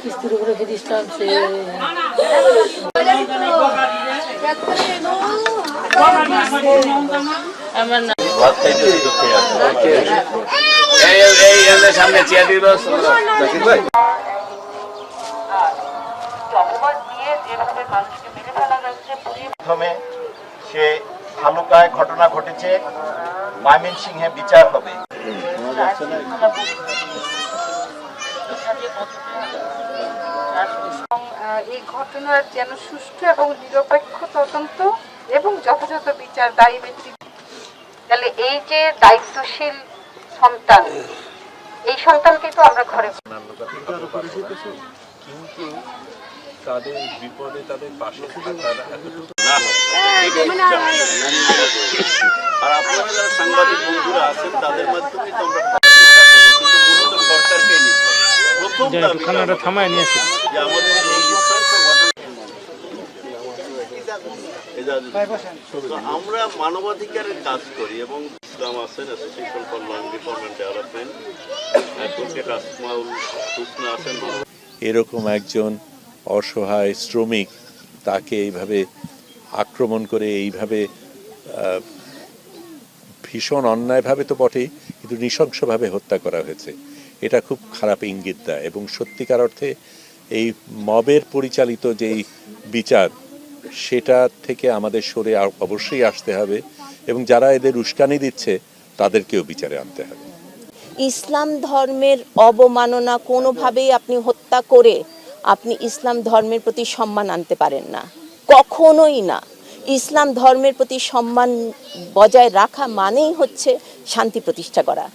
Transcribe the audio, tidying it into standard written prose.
কিস্তির উপরে দিচ্ছিলাম সে আমার না সামনে চেয়ার দিল প্রথমে সে ভালুকায় ঘটনা ঘটেছে, ময়মনসিংহে বিচার হবে। এই ঘটনার যেন সুষ্ঠু এবং নিরপেক্ষ তদন্ত এবং যথাযথ বিচার দায়ী ব্যক্তি। তাহলে এই যে দায়িত্বশীল সন্তান, এই সন্তানকে তো আমরা ঘরে কিন্তু তাদের বিপদে তাদের পাশে থাকার আর আপনারা যারা সাংবাদিক বন্ধুরা আছেন তাদের মাধ্যমে তো আমরা সরকারকে প্রথম থামায় নিয়েছে যে আমাদের আমরা মানবাধিকারের কাজ করি এবং ইসলাম আছেন association for land reform and development, advocate Asmaul Husna আছেন। এরকম একজন অসহায় শ্রমিক তাকে এইভাবে আক্রমণ করে এইভাবে ভীষণ অন্যায়ভাবে তো বটেই, কিন্তু নৃশংসভাবে হত্যা করা হয়েছে। এটা খুব খারাপ ইঙ্গিত দেয় এবং সত্যিকার অর্থে এই মবের পরিচালিত যেই বিচার সেটা থেকে আমাদের সরে অবশ্যই আসতে হবে এবং যারা এদের উস্কানি দিচ্ছে তাদেরকেও বিচারে আনতে হবে। ইসলাম ধর্মের অবমাননা কোনোভাবেই আপনি হত্যা করে আপনি ইসলাম ধর্মের প্রতি সম্মান আনতে পারেন না, কখনোই না। ইসলাম ধর্মের প্রতি সম্মান বজায় রাখা মানেই হচ্ছে শান্তি প্রতিষ্ঠা করা।